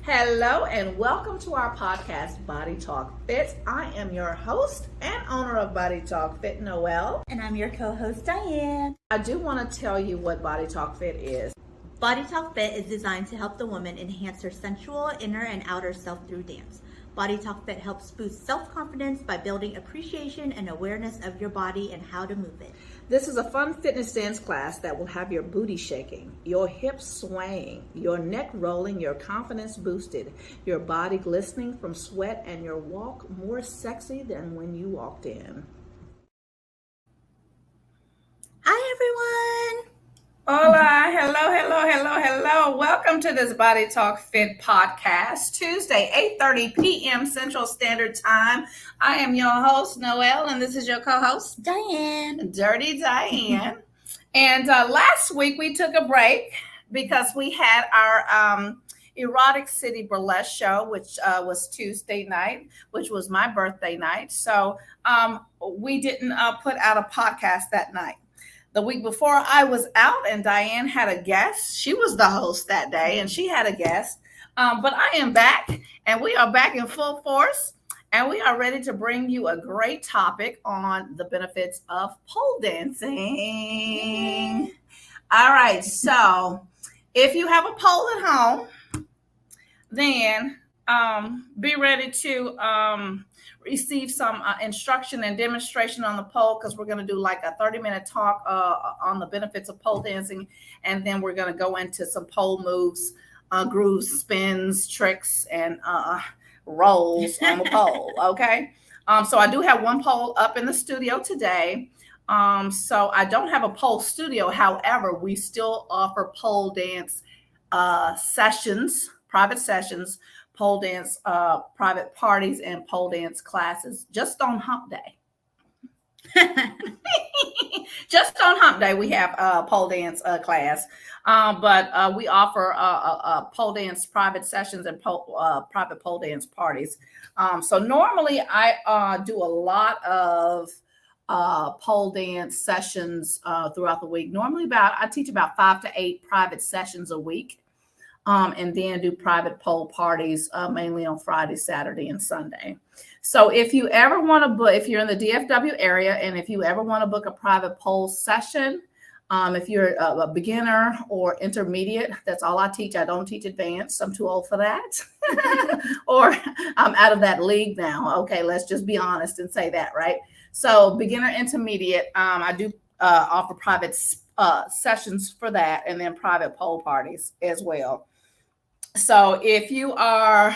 Hello and welcome to our podcast, Body Talk Fit. I am your host and owner of Body Talk Fit, Noelle. And I'm your co-host, Diane. I do want to tell you what Body Talk Fit is. Body Talk Fit is designed to help the woman enhance her sensual inner and outer self through dance. Body Talk Fit helps boost self-confidence by building appreciation and awareness of your body and how to move it. This is a fun fitness dance class that will have your booty shaking, your hips swaying, your neck rolling, your confidence boosted, your body glistening from sweat, and your walk more sexy than when you walked in. Hi, everyone. Hola, hello. Welcome to this Body Talk Fit podcast, Tuesday, 8:30 p.m. Central Standard Time. I am your host, Noelle, and this is your co-host, Diane. Dirty Diane. And last week we took a break because we had our Erotic City Burlesque show, which was Tuesday night, which was my birthday night. So we didn't put out a podcast that night. The week before I was out and Diane had a guest. She was the host that day and she had a guest. But I am back and we are back in full force and we are ready to bring you a great topic on the benefits of pole dancing. Yay. All right. So if you have a pole at home, then be ready to receive some instruction and demonstration on the pole, because we're going to do like a 30-minute talk on the benefits of pole dancing, and then we're going to go into some pole moves, grooves, spins, tricks, and rolls on the pole. Okay, so I do have one pole up in the studio today. So I don't have a pole studio. However, we still offer pole dance sessions, private sessions, pole dance private parties, and pole dance classes just on hump day. Just on hump day we have a pole dance class, but we offer pole dance private sessions and private pole dance parties. So normally I do a lot of pole dance sessions throughout the week. Normally I teach about 5 to 8 private sessions a week. And then do private pole parties mainly on Friday, Saturday, and Sunday. So if you ever want to book, if you're in the DFW area, and if you ever want to book a private pole session, if you're a beginner or intermediate, that's all I teach. I don't teach advanced. I'm too old for that. Or I'm out of that league now. Okay, let's just be honest and say that, right? So beginner, intermediate, I do offer private sessions for that, and then private pole parties as well. So if you are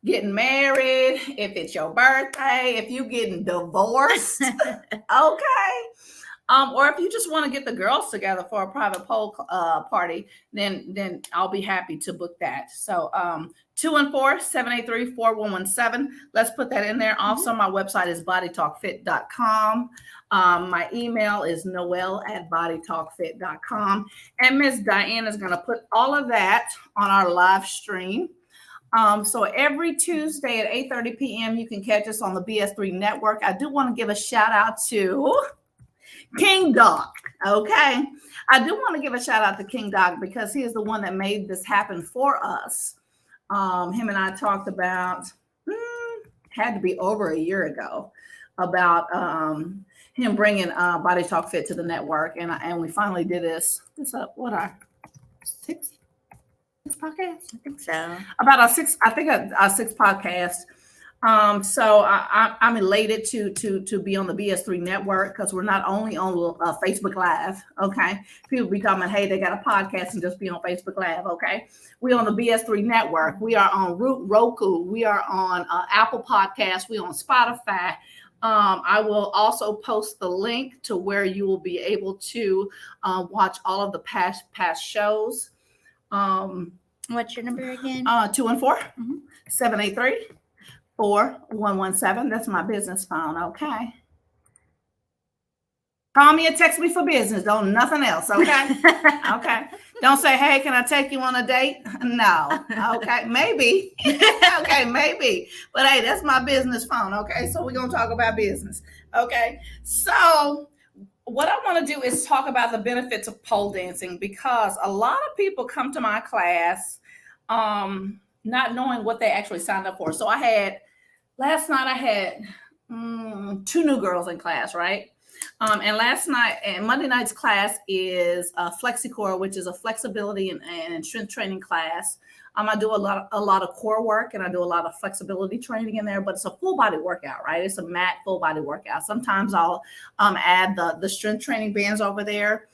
getting married, if it's your birthday, if you're getting divorced, okay, or if you just want to get the girls together for a private pole party, then I'll be happy to book that. So 214-783-4117. Let's put that in there. Also, my website is bodytalkfit.com. My email is noelle@bodytalkfit.com. And Miss Diane is going to put all of that on our live stream. So every Tuesday at 8:30 p.m., you can catch us on the BS3 network. I do want to give a shout out to King Doc. Okay. I do want to give a shout out to King Doc because he is the one that made this happen for us. Him and I talked about, had to be over a year ago, about him bringing Body Talk Fit to the network. And we finally did this. What are 6 podcasts? I think so. About our 6 podcasts. So I'm elated to be on the BS3 network, because we're not only on Facebook Live. Okay, people be talking, hey, they got a podcast and just be on Facebook Live. Okay, we're on the BS3 network. We are on Roku. We are on Apple Podcasts. We're on Spotify. I will also post the link to where you will be able to watch all of the past shows. What's your number again? 214-783-4117. That's my business phone. Okay. Call me or text me for business. Don't nothing else. Okay. Okay. Don't say, hey, can I take you on a date? No. Okay. Maybe. Okay. Maybe. But hey, that's my business phone. Okay. So we're going to talk about business. Okay. So what I want to do is talk about the benefits of pole dancing, because a lot of people come to my class not knowing what they actually signed up for. So last night I had 2 new girls in class, right? And Monday night's class is FlexiCore, which is a flexibility and strength training class. I do a lot of core work, and I do a lot of flexibility training in there, but it's a full body workout, right? It's a mat full body workout. Sometimes I'll add the strength training bands over there.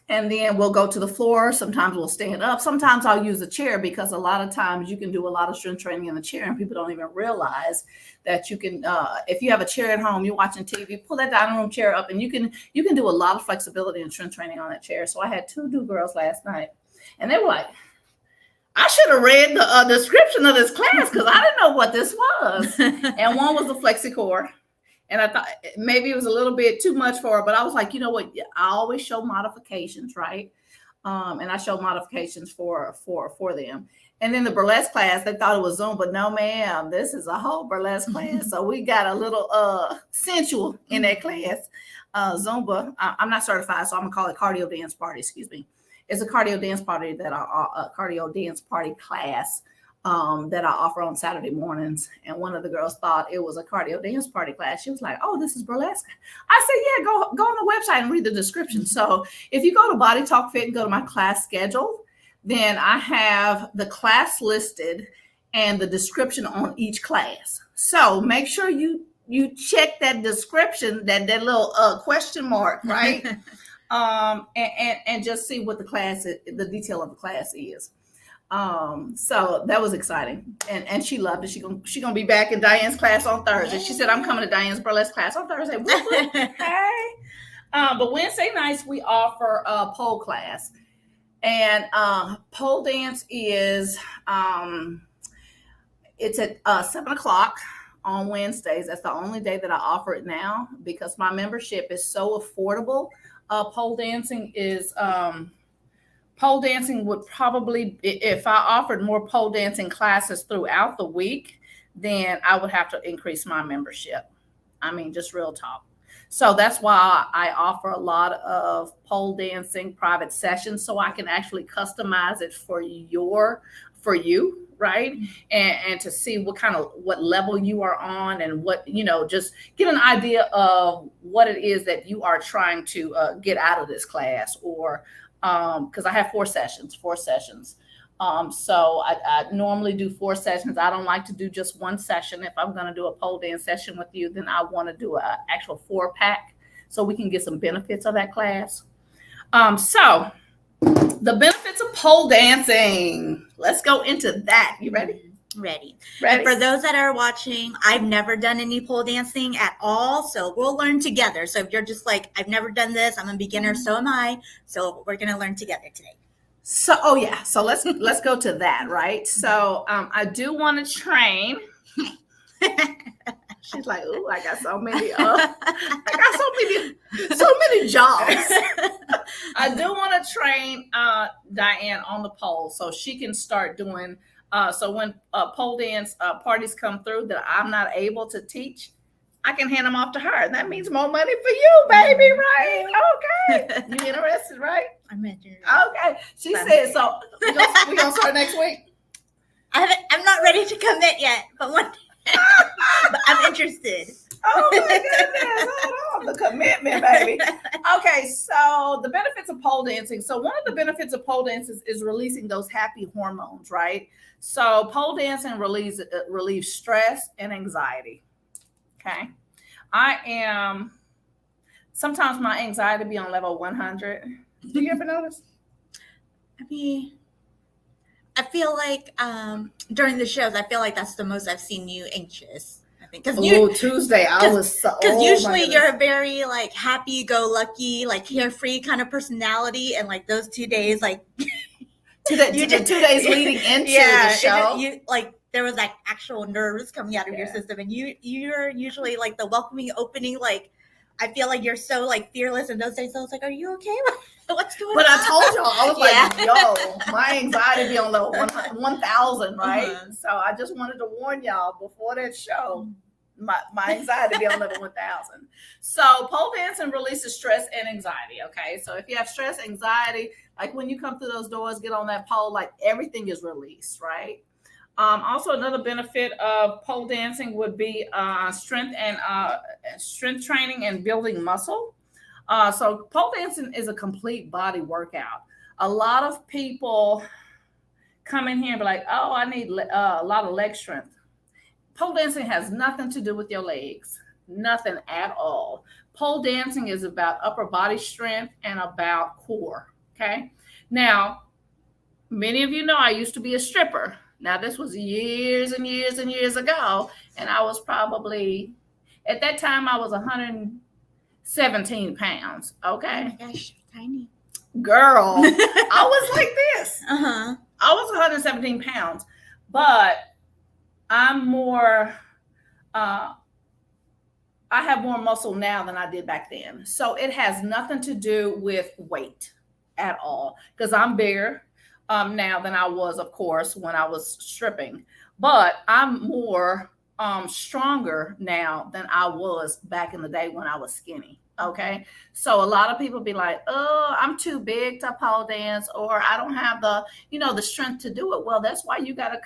And then we'll go to the floor. Sometimes we'll stand up. Sometimes I'll use a chair, because a lot of times you can do a lot of strength training in the chair, and people don't even realize that you can, if you have a chair at home, you're watching TV, pull that dining room chair up, and you can do a lot of flexibility and strength training on that chair. So I had 2 new girls last night, and they were like, I should have read the description of this class, because I didn't know what this was. And one was the FlexiCore. And I thought maybe it was a little bit too much for her, but I was like, you know what? I always show modifications, right? And I show modifications for them. And then the burlesque class, they thought it was Zumba. No, ma'am, this is a whole burlesque class. So we got a little sensual in that class. Zumba. I'm not certified, so I'm gonna call it cardio dance party. Excuse me. It's a cardio dance party class that I offer on Saturday mornings. And one of the girls thought it was a cardio dance party class. She was like, "Oh, this is burlesque." I said, "Yeah, go on the website and read the description." So if you go to Body Talk Fit and go to my class schedule, then I have the class listed and the description on each class. So make sure you check that description, that little question mark, right? And just see what the detail of the class is. So that was exciting, and she loved it. She gonna be back in Diane's class on Thursday. She said, "I'm coming to Diane's burlesque class on Thursday." Hey. But Wednesday nights we offer a pole class, and pole dance is it's at 7:00 on Wednesdays. That's the only day that I offer it now, because my membership is so affordable. Pole dancing would probably, if I offered more pole dancing classes throughout the week, then I would have to increase my membership. I mean, just real talk. So that's why I offer a lot of pole dancing private sessions, so I can actually customize it for you, right? And to see what level you are on, and what, just get an idea of what it is that you are trying to get out of this class, or because I have 4 sessions. So I normally do 4 sessions. I don't like to do just 1 session. If I'm going to do a pole dance session with you, then I want to do an actual 4-pack, so we can get some benefits of that class. So the benefits of pole dancing. Let's go into that. You ready? Ready. And for those that are watching, I've never done any pole dancing at all, so we'll learn together. So if you're just like, I've never done this, I'm a beginner, so am I. So we're gonna learn together today. So so let's go to that, right? So I do want to train. She's like, "Ooh, I got so many jobs." I do want to train Diane on the pole, so she can start doing. So when pole dance parties come through that I'm not able to teach, I can hand them off to her. That means more money for you, baby, right? Okay. You interested, right? I'm interested. Okay. She said, so we're going to start next week? I'm not ready to commit yet, but but I'm interested. Oh, my goodness. Hold on. The commitment, baby. Okay, so the benefits of pole dancing. So one of the benefits of pole dancing is releasing those happy hormones, right? So pole dancing relieves stress and anxiety. Okay. Sometimes my anxiety be on level 100. Do you ever notice? I mean, I feel like during the shows, I feel like that's the most I've seen you anxious. I think because Tuesday I was so. Because usually you're a very like happy-go-lucky, like carefree kind of personality, and like those 2 days, like 2 days leading into the show, there was like actual nerves coming out of your system, and you're usually like the welcoming opening, like. I feel like you're so like fearless in those days. So I was like, "Are you okay? What's going on?" But I told y'all, I was like, "Yo, my anxiety be on level 1,000, right?" Uh-huh. So I just wanted to warn y'all before that show. My anxiety be on level 1,000. So pole dancing releases stress and anxiety. Okay, so if you have stress, anxiety, Like when you come through those doors, get on that pole, like everything is released, right? Also, another benefit of pole dancing would be strength training and building muscle. So pole dancing is a complete body workout. A lot of people come in here and be like, "Oh, I need a lot of leg strength." Pole dancing has nothing to do with your legs, nothing at all. Pole dancing is about upper body strength and about core. Okay. Now, many of you know I used to be a stripper. Now, this was years and years and years ago. And I was probably, at that time, I was 117 pounds. Okay. Oh my gosh, tiny. Girl, I was like this. Uh-huh. I was 117 pounds. But I'm more, I have more muscle now than I did back then. So it has nothing to do with weight at all, because I'm bigger now than I was, of course, when I was stripping. But I'm more stronger now than I was back in the day when I was skinny. Okay. So a lot of people be like, "Oh, I'm too big to pole dance," or "I don't have the strength to do it." Well, that's why you got to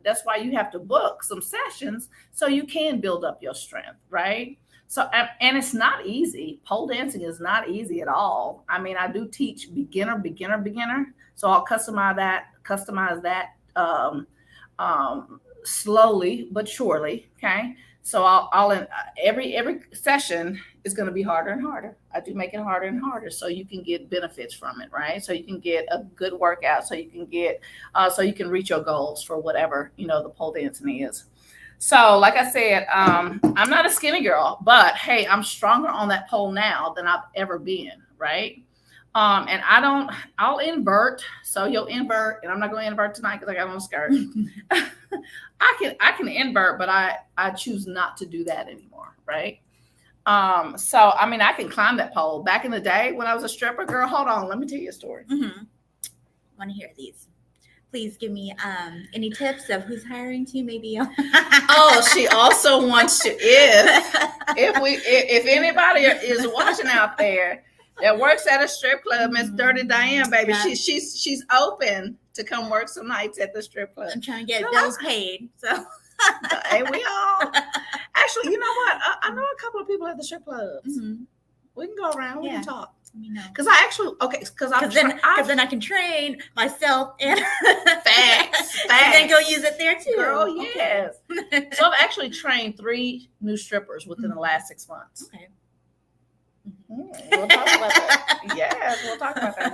that's why you have to book some sessions so you can build up your strength, right? So, and it's not easy. Pole dancing is not easy at all. I mean, I do teach beginner. So I'll customize that slowly but surely. Okay. So every session is going to be harder and harder. I do make it harder and harder so you can get benefits from it, right? So you can get a good workout, so you can reach your goals for whatever, the pole dancing is. So like I said, I'm not a skinny girl, but hey, I'm stronger on that pole now than I've ever been, right? And I'll invert. So you'll invert, and I'm not going to invert tonight because I got on a skirt. I can invert, but I choose not to do that anymore, right? So I mean, I can climb that pole. Back in the day when I was a stripper, girl, hold on, let me tell you a story. Mm-hmm. Want to hear these? Please give me any tips of who's hiring to maybe. Oh, she also wants to if anybody is watching out there that works at a strip club, Miss Dirty Diane, baby, yeah. she's open to come work some nights at the strip club. I'm trying to get bills paid, so. And we all actually, you know what? I know a couple of people at the strip clubs. Mm-hmm. We can go around. We can talk. Because then I can train myself and facts. And then go use it there too. Girl, yes. Okay. So I've actually trained 3 new strippers within the last 6 months. Okay. We'll talk about that. Yes, we'll talk about that.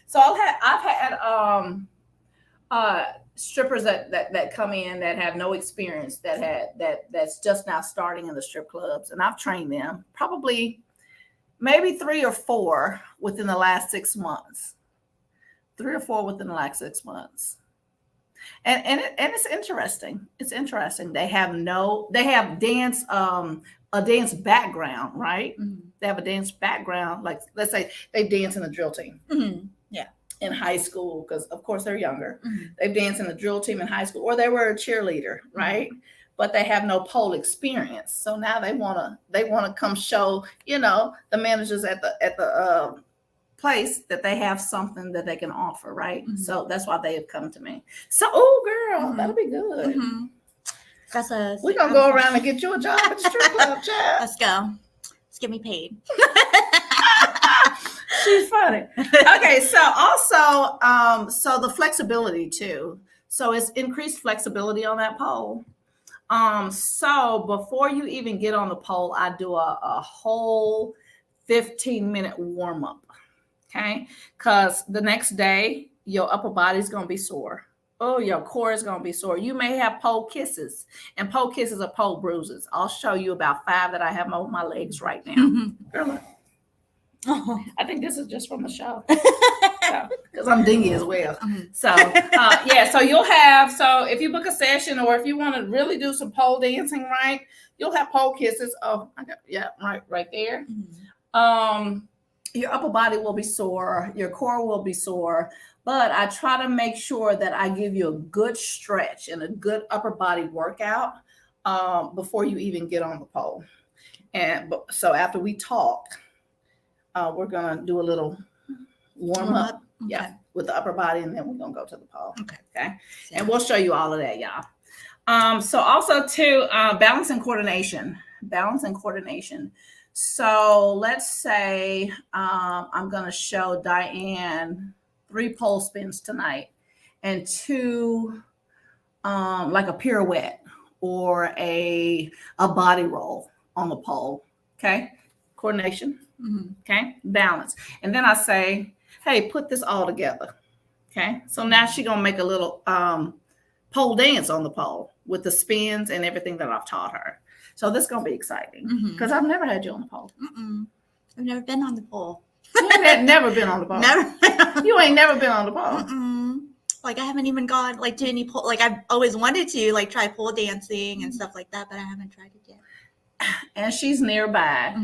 So I've had strippers that come in that have no experience, that's just now starting in the strip clubs, and I've trained them probably maybe 3 or 4 within the last 6 months. 3 or 4 within the last 6 months. And it's interesting. It's interesting. They have dance a dance background, right? Mm-hmm. They have a dance background. Like, let's say they dance in a drill team. Mm-hmm. Yeah. In high school, because of course they're younger. Mm-hmm. They've danced in a drill team in high school, or they were a cheerleader, right? Mm-hmm. But they have no pole experience. So now they wanna come show, the managers at the place that they have something that they can offer, right? Mm-hmm. So that's why they have come to me. So, girl, mm-hmm. That'll be good. Mm-hmm. We're gonna go around and get you a job at the strip club, child. Let's go. Let's get me paid. She's funny. Okay, so also, so the flexibility too. So it's increased flexibility on that pole. So before you even get on the pole, I do a whole 15-minute warm up. Okay, because the next day your upper body's gonna be sore. Oh, your core is going to be sore. You may have pole kisses, and pole kisses are pole bruises. I'll show you about 5 that I have on my legs right now. Mm-hmm. Oh. I think this is just from the show. Because I'm dingy as well. Mm-hmm. So, so if you book a session, or if you want to really do some pole dancing, right, you'll have pole kisses. Oh, right there. Mm-hmm. Your upper body will be sore. Your core will be sore. But I try to make sure that I give you a good stretch and a good upper body workout before you even get on the pole. So after we talk, we're going to do a little warm up. Okay. Yeah, with the upper body, and then we're gonna go to the pole. Okay. And we'll show you all of that, y'all. So also too, balance and coordination. So let's say I'm gonna show Diane 3 pole spins tonight and 2 like a pirouette or a body roll on the pole. Okay, coordination. Okay, balance. And then I say, hey, put this all together. Okay, so now she's gonna make a little pole dance on the pole with the spins and everything that I've taught her. So this is gonna be exciting because I've never had you on the pole. I've never been on the pole. You ain't never been on the pole. Never. You ain't never been on the pole. Like I haven't even gone like to any pole. Like I've always wanted to like try pole dancing and stuff like that, but I haven't tried it yet. And she's nearby.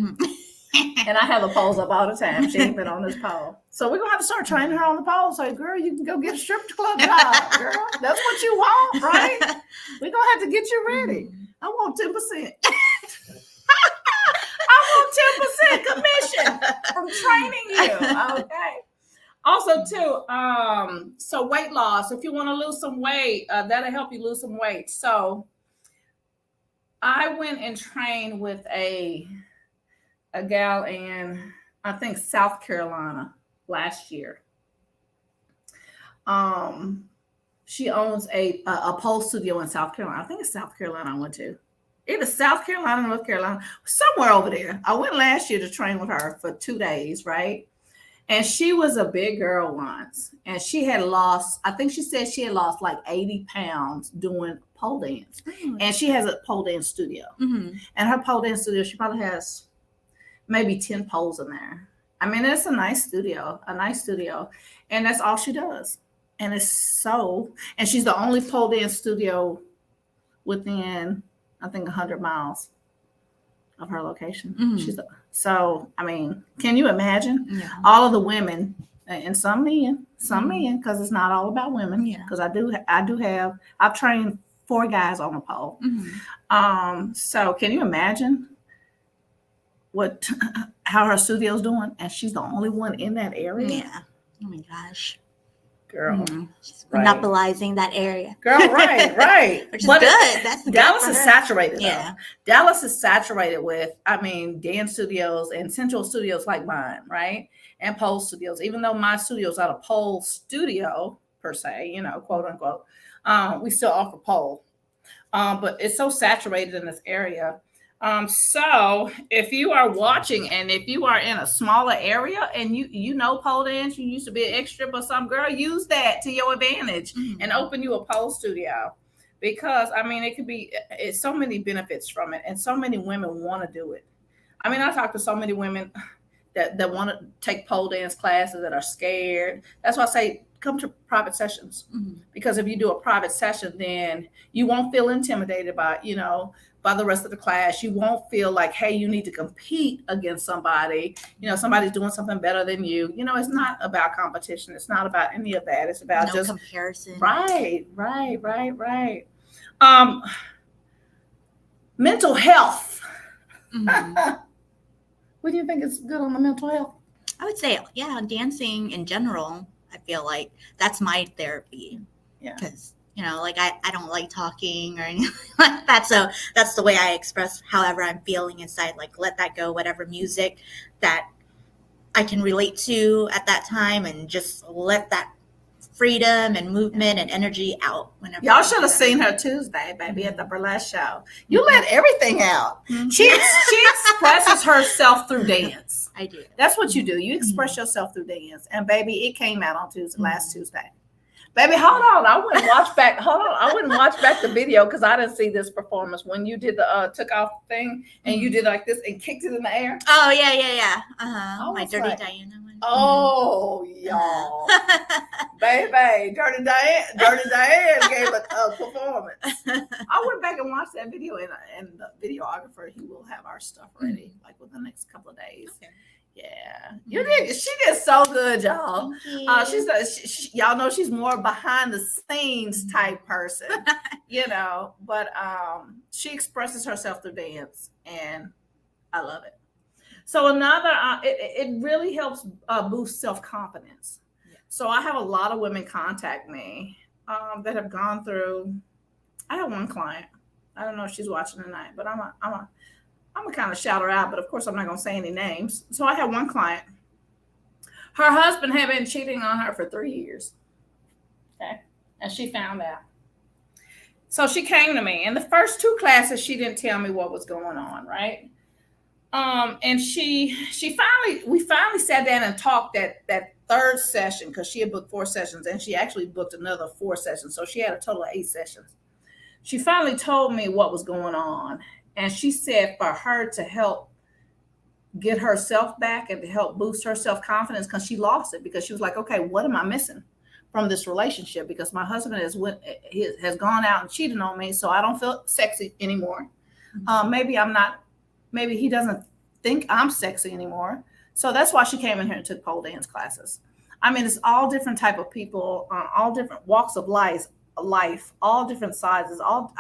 And I have the poles up all the time. She ain't been on this pole. So we're going to have to start training her on the pole. So, girl, you can go get a strip club job, girl. That's what you want, right? We're going to have to get you ready. I want 10%. I want 10% commission from training you. Okay. Also, too, so weight loss. If you want to lose some weight, that'll help you lose some weight. So I went and trained with a gal in, I think, South Carolina last year. She owns a pole studio in South Carolina. I think it's South Carolina I went to. Either South Carolina, North Carolina, somewhere over there. I went last year to train with her for 2 days, right? And she was a big girl once. And she had lost, I think she said she had lost like 80 pounds doing pole dance. And she has a pole dance studio. And her pole dance studio, she probably has maybe 10 poles in there. I mean, it's a nice studio. And that's all she does. And and she's the only pole dance studio within, I think, 100 miles of her location. So, I mean, can you imagine all of the women and some men, because it's not all about women. Because I've trained 4 guys on the pole. So can you imagine how her studio's doing? And she's the only one in that area. Yeah. Oh my gosh. Girl. She's monopolizing that area. Girl, right. Which is good. That's Dallas is saturated. Yeah. Dallas is saturated with, dance studios and central studios like mine, right? And pole studios. Even though my studio's not a pole studio per se, quote unquote, we still offer pole. But it's so saturated in this area. So if you are watching and if you are in a smaller area and you know pole dance, you used to be an extra, but some girl, use that to your advantage and open you a pole studio, because it could be, it's so many benefits from it, and so many women want to do it. I talk to so many women that want to take pole dance classes that are scared. That's why I say come to private sessions, because if you do a private session, then you won't feel intimidated by the rest of the class. You won't feel like, hey, you need to compete against somebody. Somebody's doing something better than you. It's not about competition. It's not about any of that. It's about just comparison. Right. Mental health. What do you think is good on the mental health? I would say, dancing in general. I feel like that's my therapy. Yeah. Because I don't like talking or anything like that. So that's the way I express however I'm feeling inside. Like, let that go, whatever music that I can relate to at that time, and just let that freedom and movement and energy out. Whenever y'all should have seen her Tuesday, baby, at the burlesque show. You let everything out. She expresses herself through dance. I do. That's what you do. You express yourself through dance. And baby, it came out on Tuesday, last Tuesday. Baby, hold on. I wouldn't watch back the video because I didn't see this performance when you did the took off thing and you did like this and kicked it in the air. Oh yeah. My Dirty Diana one. Oh, y'all, baby, Dirty Diane gave a performance. I went back and watched that video, and the videographer, he will have our stuff ready like within the next couple of days. Okay. Yeah, you did. She did so good, y'all. She's y'all know she's more behind the scenes type person, but she expresses herself through dance, and I love it. So another, it really helps boost self-confidence. Yeah. So I have a lot of women contact me that have gone through. I have one client. I don't know if she's watching tonight, but I'm a kind of shout her out. But of course, I'm not going to say any names. So I have one client. Her husband had been cheating on her for 3 years. Okay, and she found out. So she came to me. In the first 2 classes, she didn't tell me what was going on, right? And we finally sat down and talked that third session, because she had booked 4 sessions, and she actually booked another 4 sessions. So she had a total of 8 sessions. She finally told me what was going on. And she said for her to help get herself back and to help boost her self-confidence, because she lost it, because she was like, okay, what am I missing from this relationship? Because my husband has gone out and cheated on me, so I don't feel sexy anymore. Maybe he doesn't think I'm sexy anymore. So that's why she came in here and took pole dance classes. I mean, it's all different type of people, all different walks of life, all different sizes, all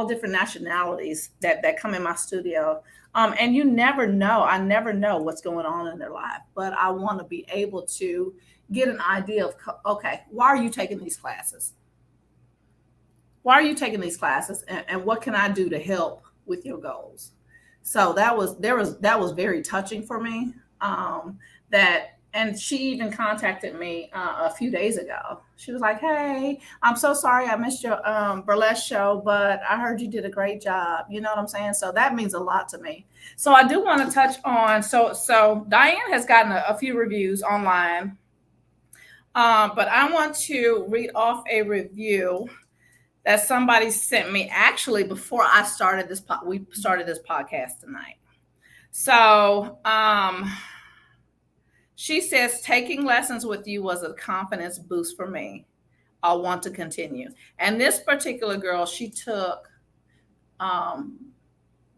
different nationalities that come in my studio. And you never know. I never know what's going on in their life, but I want to be able to get an idea of, okay, why are you taking these classes? Why are you taking these classes? And what can I do to help with your goals? So that was very touching for me. And she even contacted me a few days ago. She was like, "Hey, I'm so sorry I missed your burlesque show, but I heard you did a great job." You know what I'm saying? So that means a lot to me. So I do want to touch on. So Diane has gotten a few reviews online, but I want to read off a review that somebody sent me actually before I started this. We started this podcast tonight. So she says, taking lessons with you was a confidence boost for me. I'll want to continue. And this particular girl, she took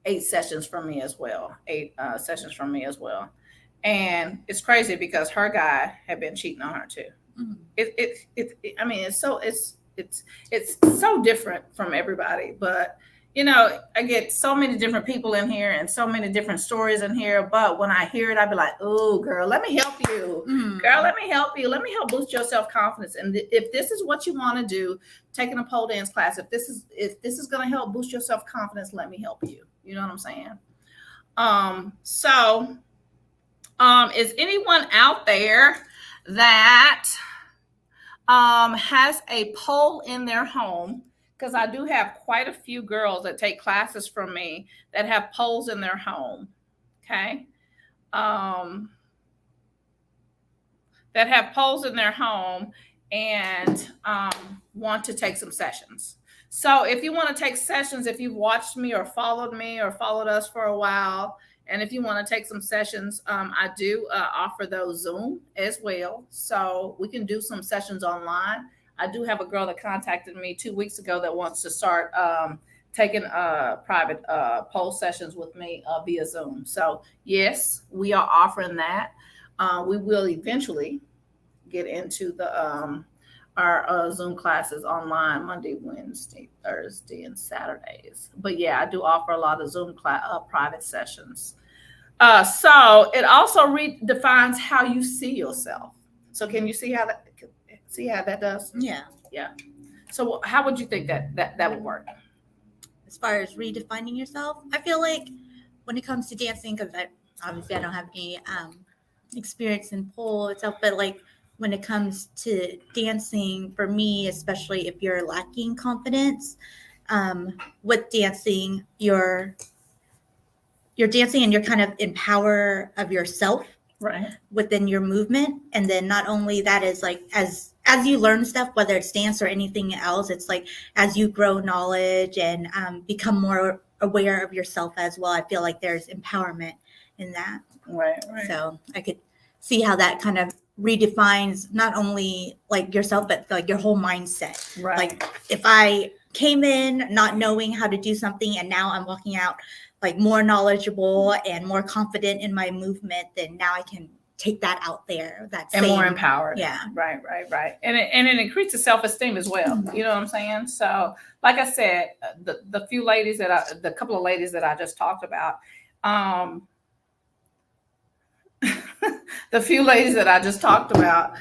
8 sessions from me as well. 8 sessions from me as well. And it's crazy because her guy had been cheating on her too. Mm-hmm. It's so different from everybody, but I get so many different people in here and so many different stories in here. But when I hear it, I be like, "Oh, girl, let me help you. Mm. Girl, let me help you. Let me help boost your self-confidence. And if this is what you want to do, taking a pole dance class, if this is going to help boost your self-confidence, let me help you." You know what I'm saying? Is anyone out there that has a pole in their home? Because I do have quite a few girls that take classes from me that have poles in their home, okay? That have poles in their home and want to take some sessions. So if you want to take sessions, if you've watched me or followed us for a while, and if you want to take some sessions, I do offer those Zoom as well. So we can do some sessions online. I do have a girl that contacted me 2 weeks ago that wants to start taking private pole sessions with me via Zoom. So yes, we are offering that. We will eventually get into our Zoom classes online Monday, Wednesday, Thursday, and Saturdays. But yeah, I do offer a lot of Zoom private sessions. So it also redefines how you see yourself. So can you see how that does? Yeah. Yeah. So how would you think that would work? As far as redefining yourself, I feel like when it comes to dancing, because obviously I don't have any experience in pole itself, but like when it comes to dancing, for me, especially if you're lacking confidence, with dancing, you're dancing and you're kind of in power of yourself, right, within your movement. And then not only that is like as you learn stuff, whether it's dance or anything else, it's like as you grow knowledge and become more aware of yourself as well, I feel like there's empowerment in that. Right. So I could see how that kind of redefines not only like yourself, but like your whole mindset. Right. Like if I came in not knowing how to do something and now I'm walking out like more knowledgeable and more confident in my movement, then now I can take that out there. And more empowered. Yeah. Right. And it increases self-esteem as well. Mm-hmm. You know what I'm saying? So like I said, the couple of ladies that I just talked about, the few ladies that I just talked about,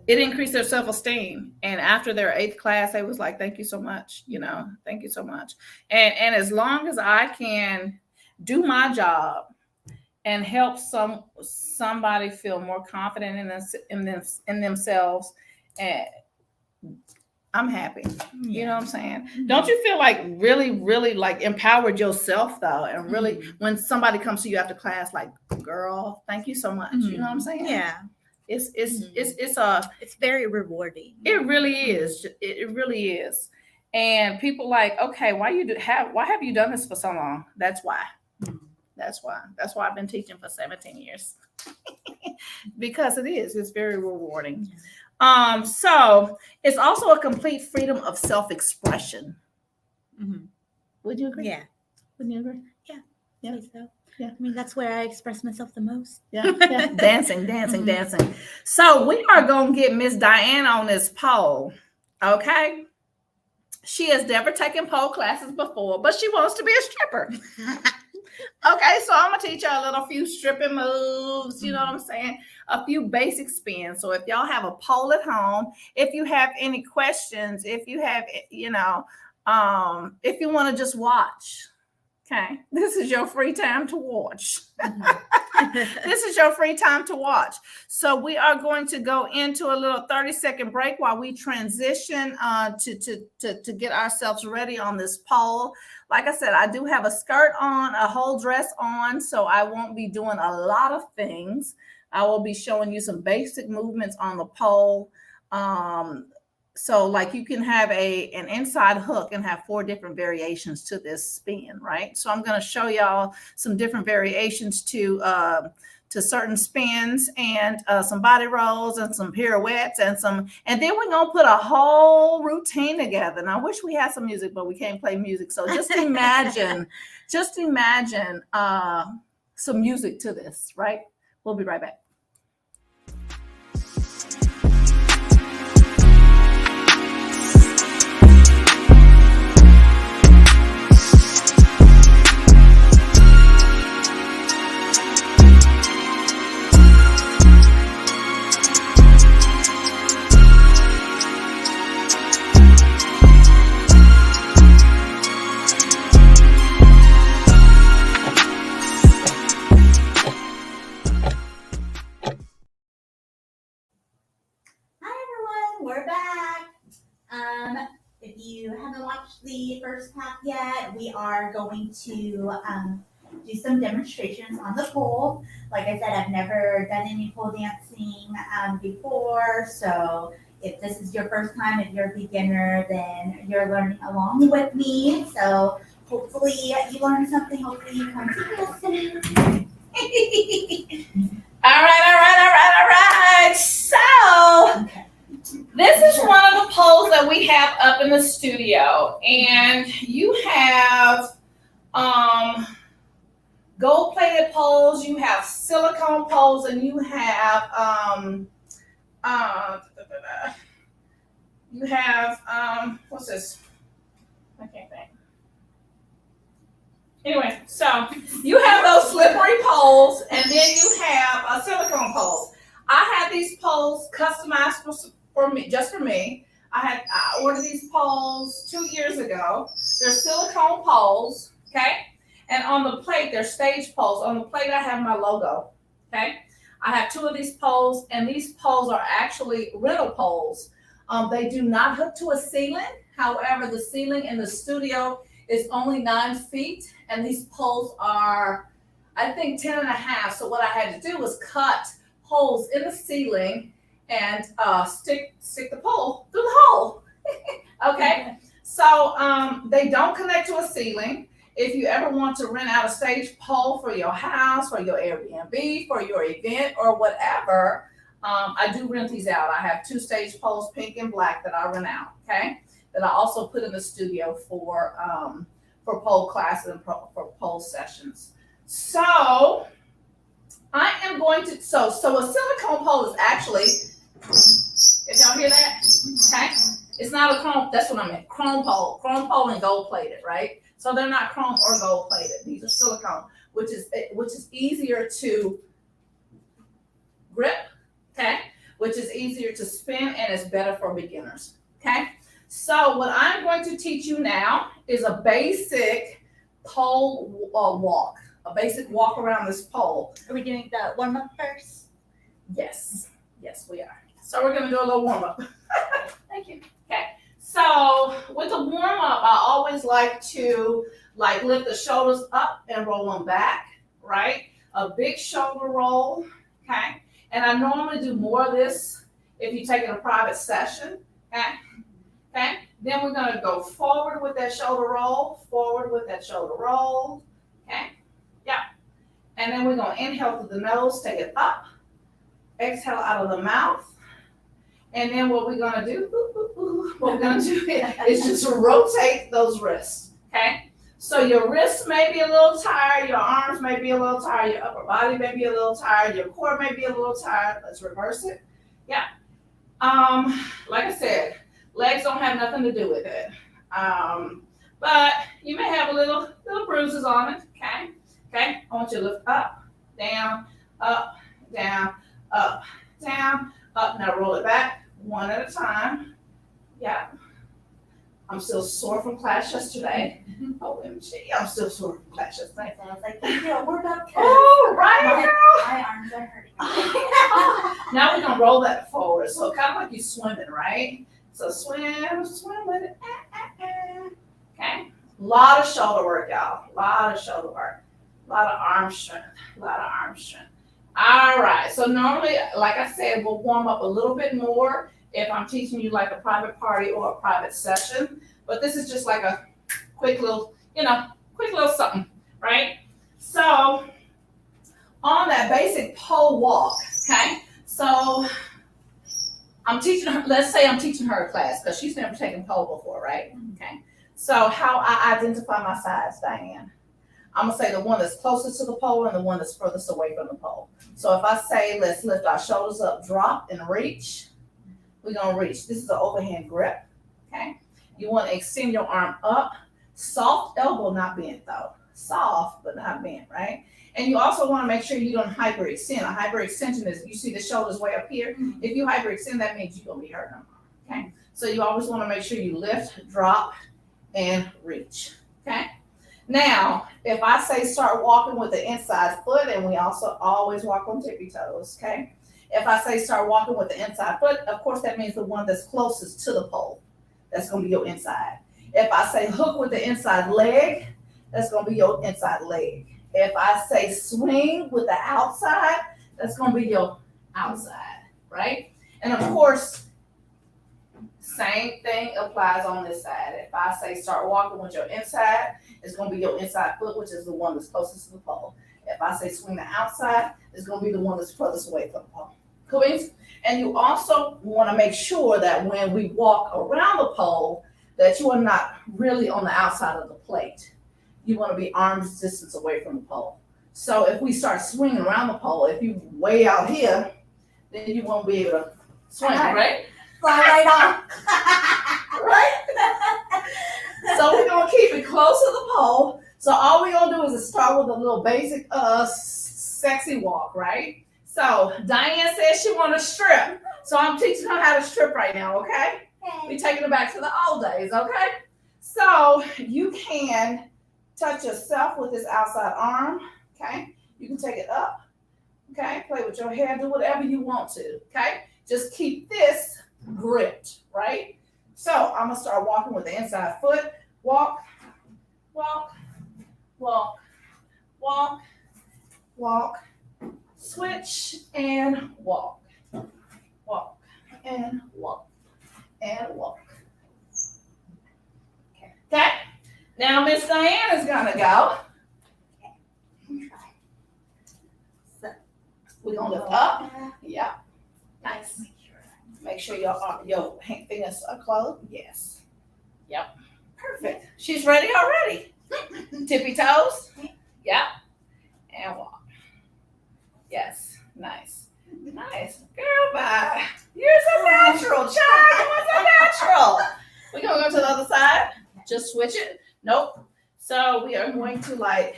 it increased their self-esteem. And after their 8th class, they was like, thank you so much. Thank you so much. And as long as I can do my job and help somebody feel more confident in themselves, and I'm happy. You know what I'm saying? Mm-hmm. Don't you feel like really, really like empowered yourself though? And really, when somebody comes to you after class, like, girl, thank you so much. You know what I'm saying? Yeah. It's very rewarding. It really is. It really is. And people like, okay, why have you done this for so long? That's why. That's why I've been teaching for 17 years. Because it's very rewarding. So it's also a complete freedom of self-expression. Mm-hmm. Would you agree? Yeah. Wouldn't you agree? Yeah. Yeah. So. Yeah. I mean, that's where I express myself the most. Yeah. Dancing. So we are going to get Miss Diane on this pole. Okay. She has never taken pole classes before, but she wants to be a stripper. Okay, so I'm gonna teach y'all a few stripping moves, you know what I'm saying? A few basic spins. So if y'all have a pole at home, if you have any questions, if you have, if you want to just watch, okay, this is your free time to watch. This is your free time to watch. So we are going to go into a little 30-second break while we transition to get ourselves ready on this pole. Like I said, I do have a skirt on, a whole dress on, so I won't be doing a lot of things. I will be showing you some basic movements on the pole. So like you can have an inside hook and have 4 different variations to this spin, right? So I'm going to show y'all some different variations to certain spins and some body rolls and some pirouettes and then we're going to put a whole routine together. And I wish we had some music, but we can't play music. So just imagine some music to this, right? We'll be right back. If you haven't watched the first half yet, we are going to do some demonstrations on the pole. Like I said, I've never done any pole dancing before, so if this is your first time, if you're a beginner, then you're learning along with me. So hopefully you learn something. Hopefully you come to listen. All right. So. Okay. This is one of the poles that we have up in the studio, and you have gold-plated poles, you have silicone poles, and you have what's this? I can't think. Anyway, so you have those slippery poles, and then you have silicone poles. I have these poles customized for me, just for me. I ordered these poles 2 years ago. They're silicone poles, okay? And on the plate, they're stage poles. On the plate, I have my logo, okay? I have 2 of these poles, and these poles are actually rental poles. They do not hook to a ceiling. However, the ceiling in the studio is only 9 feet, and these poles are, I think, 10 and a half. So what I had to do was cut holes in the ceiling and stick the pole through the hole. Okay, so they don't connect to a ceiling. If you ever want to rent out a stage pole for your house, for your Airbnb, for your event, or whatever, I do rent these out. I have 2 stage poles, pink and black, that I rent out. Okay, that I also put in the studio for pole classes and for pole sessions. So I am going to, so a silicone pole is actually, if y'all hear that, okay? It's not a chrome, that's what I meant, chrome pole and gold plated, right? So they're not chrome or gold plated. These are silicone, which is easier to grip, okay, which is easier to spin and is better for beginners, okay? So what I'm going to teach you now is a basic pole walk, a basic walk around this pole. Are we doing the warm up first? Yes, yes, we are. So we're gonna do a little warm up. Thank you. Okay. So with the warm up, I always like to lift the shoulders up and roll them back, right? A big shoulder roll, okay? And I normally do more of this if you're taking a private session, okay? Okay. Then we're gonna go forward with that shoulder roll, forward with that shoulder roll, okay? Yeah. And then we're gonna inhale through the nose, take it up, exhale out of the mouth. And then what we're gonna do, what we're gonna do is just rotate those wrists, okay? So your wrists may be a little tired, your arms may be a little tired, your upper body may be a little tired, your core may be a little tired. Let's reverse it. Yeah. Like I said, legs don't have nothing to do with it. But you may have a little bruises on it, okay? Okay, I want you to lift up, down, up, down, up, down, up. Now roll it back, one at a time. Yeah. I'm still sore from class yesterday. OMG, I'm still sore from class yesterday. So I was like, yeah, work up. Oh, right, girl. My arms are hurting. Now we're gonna roll that forward. So kind of like you're swimming, right? So swim, swim with it. Okay. A lot of shoulder work, y'all. A lot of shoulder work. A lot of arm strength. A lot of arm strength. All right. So normally, like I said, we'll warm up a little bit more if I'm teaching you like a private party or a private session. But this is just like a quick little, quick little something, right? So on that basic pole walk, okay? So I'm teaching her, let's say I'm teaching her a class because she's never taken pole before, right? Okay. So how I identify my sides, Diane? I'm gonna say the one that's closest to the pole and the one that's furthest away from the pole. So if I say, let's lift our shoulders up, drop, and reach, we're gonna reach. This is an overhand grip, okay? You wanna extend your arm up, soft elbow, not bent though. Soft, but not bent, right? And you also wanna make sure you don't hyperextend. A hyperextension is, you see the shoulders way up here. If you hyperextend, that means you're gonna be hurt no more, okay? So you always wanna make sure you lift, drop, and reach, okay? Now, if I say start walking with the inside foot, and we also always walk on tippy toes, okay? If I say start walking with the inside foot, of course that means the one that's closest to the pole. That's gonna be your inside. If I say hook with the inside leg, that's gonna be your inside leg. If I say swing with the outside, that's gonna be your outside, right? And of course, same thing applies on this side. If I say start walking with your inside, it's gonna be your inside foot, which is the one that's closest to the pole. If I say swing the outside, it's gonna be the one that's furthest away from the pole. Cool? And you also wanna make sure that when we walk around the pole, that you are not really on the outside of the plate. You wanna be arm's distance away from the pole. So if we start swinging around the pole, if you way out here, then you won't be able to swing, right? Fly right off. Right? So we're gonna keep it close to the pole. So all we're gonna do is start with a little basic sexy walk, right? So Diane says she wanna strip. So I'm teaching her how to strip right now, okay? We're taking it back to the old days, okay? So you can touch yourself with this outside arm, okay? You can take it up, okay? Play with your hair, do whatever you want to, okay? Just keep this gripped, right? So I'm gonna start walking with the inside foot. Walk, walk, walk, walk, walk, switch, and walk, walk, and walk, and walk. Okay. Now Miss Diane is gonna go. We're gonna lift up. Yeah. Nice. Make sure your fingers are closed. Yes. Yep. Perfect. She's ready already. Tippy toes. Yep. And walk. Yes. Nice. Nice. Girl, bye. You're so natural, child. You're so natural. We're gonna go to the other side. Just switch it. Nope. So we are going to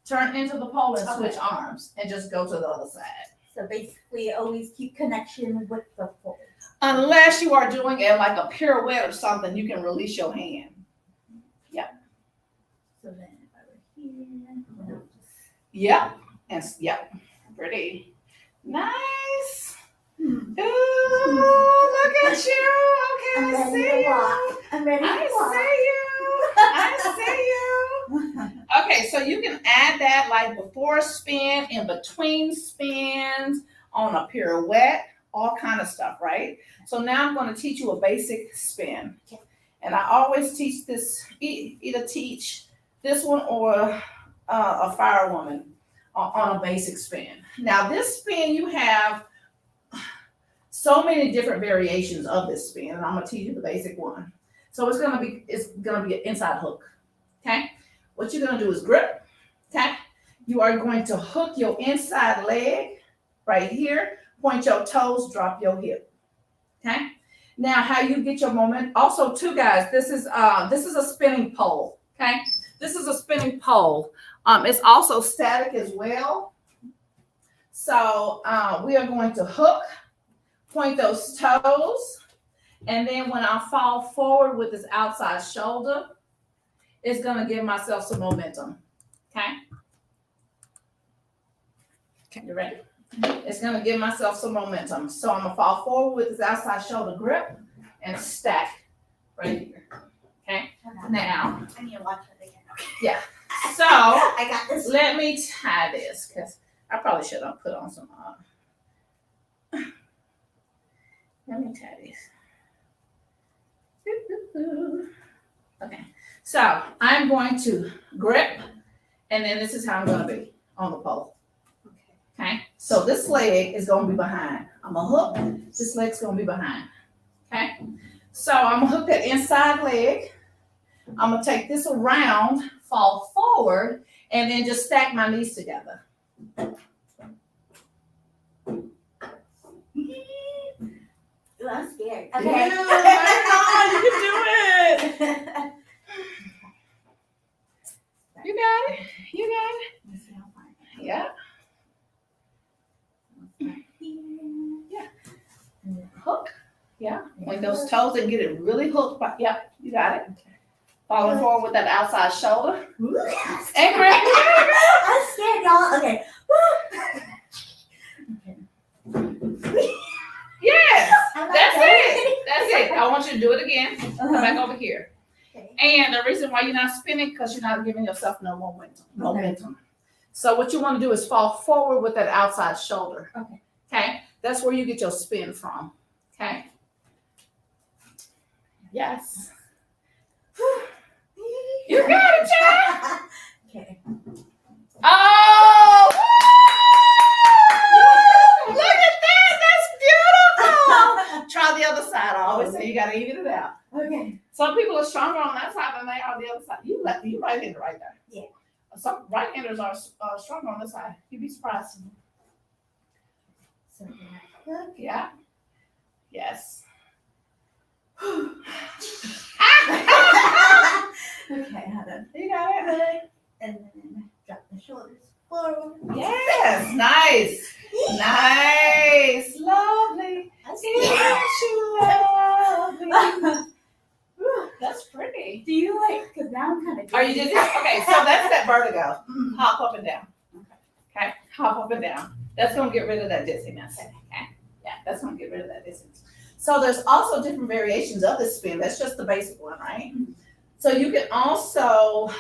turn into the pole and switch arms and just go to the other side. So basically, always keep connection with the floor. Unless you are doing it like a pirouette or something, you can release your hand. So then if I were here, then I'll just... Yep. And yep. Pretty. Nice. Ooh, look at you. Okay, I'm I ready see to you. walk. I'm ready to walk. I see you. Okay, so you can add that like before a spin, in between spins, on a pirouette, all kind of stuff, right? So now I'm going to teach you a basic spin. And I always teach this, either teach this one or a firewoman on a basic spin. Now this spin, you have so many different variations of this spin, and I'm going to teach you the basic one. So it's gonna be an inside hook. Okay. What you're gonna do is grip. Okay. You are going to hook your inside leg right here. Point your toes. Drop your hip. Okay. Now, how you get your moment? Also, too, guys, this is a spinning pole. Okay. This is a spinning pole. It's also static as well. So we are going to hook. Point those toes. And then when I fall forward with this outside shoulder, it's going to give myself some momentum. Okay? You ready? It's going to give myself some momentum. So I'm going to fall forward with this outside shoulder grip and stack right here. Okay? Now, I need to watch it again. Okay. yeah. So I got this. let me tie this because I probably should have put on some. Let me tie this. Okay, so I'm going to grip, and then this is how I'm going to be on the pole. Okay, so this leg is going to be behind. I'm going to hook. This leg's going to be behind. Okay, so I'm going to hook that inside leg. I'm going to take this around, fall forward, and then just stack my knees together. Ooh, I'm scared. Okay. Okay. You can do it. You got it. You got it. Let's see how far I can Yeah. go. Here. And then hook. Yeah. Point those toes and get it really hooked. Yep. You got it. Falling forward with that outside shoulder. Ooh. And grip. I'm scared, y'all. Okay. Okay. Yes. I'm not That's going. it. That's it. I want you to do it again. Come back over here. Okay. And the reason why you're not spinning because you're not giving yourself no momentum. So what you want to do is fall forward with that outside shoulder. Okay. Okay. That's where you get your spin from. Okay. Yes. You got it, Chad. Okay. Oh! Woo! Look at that. That's beautiful. Try the other side. I always say you got to even it out. Okay. Some people are stronger on that side than they are on the other side. You right-handed right there. Yeah. Some right-handers are stronger on this side. You'd be surprised. So then I hook. Yeah. Yes. Okay, hold on. You got it. Hook, and then drop the shoulders forward. Yes. Nice. Nice. Lovely. That's Yes, you lovely. That's pretty. Do you like? Because now I'm kind of. Are you just okay? So that's that vertigo. Hop up and down. Okay. Hop up and down. That's gonna get rid of that dizziness. Okay. Yeah, that's gonna get rid of that dizziness. So there's also different variations of this spin. That's just the basic one, right? So you can also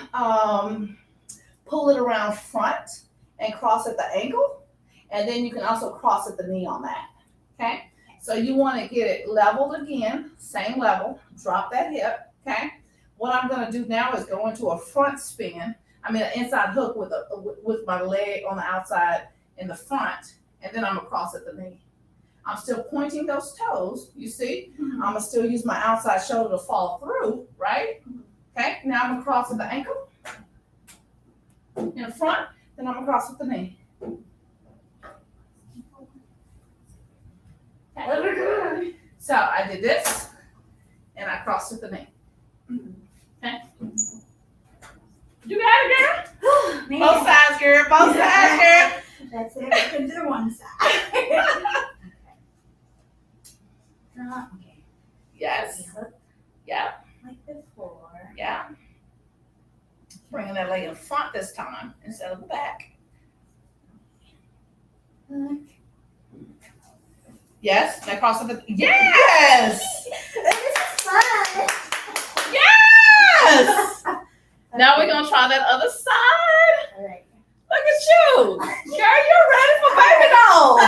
pull it around front and cross at the ankle, and then you can also cross at the knee on that. Okay. So you want to get it leveled again, same level. Drop that hip. Okay. What I'm going to do now is go into a front spin. I mean, an inside hook with my leg on the outside in the front, and then I'm gonna cross at the knee. I'm still pointing those toes. You see, I'm gonna still use my outside shoulder to fall through, right? Okay. Now I'm gonna cross at the ankle in the front. Then I'm gonna cross at the knee. Okay. So I did this, and I crossed at the knee. Okay. You got it, girl. Man. Both sides, girl. Both sides, girl. That's it. We can do one side. Okay. Yes. Hook Yeah. like before. Yeah. Bringing that leg in front this time instead of the back. Hook. Yes. Now cross the. Yes. This is fun. Yes. Now we're gonna try that other side. All right. Look at you. Girl, you're ready for baby dolls.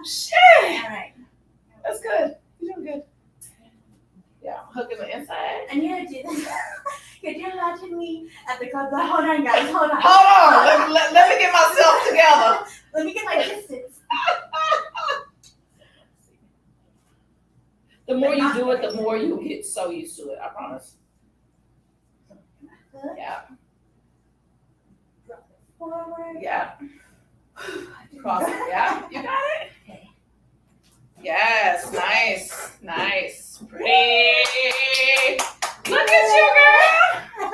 Shit. All right. That's good. You're doing good. Yeah, hooking the inside. I'm gonna do this. Could you imagine me at the club? Hold on, guys. Hold on. Hold on. Let me get myself together. Let me get my distance. The more you do it, the more you get so used to it. I promise. Yeah. Forward. Yeah. Cross it. Yeah. You got it? Okay. Yes. Nice. Nice. Pretty. Look at you, girl.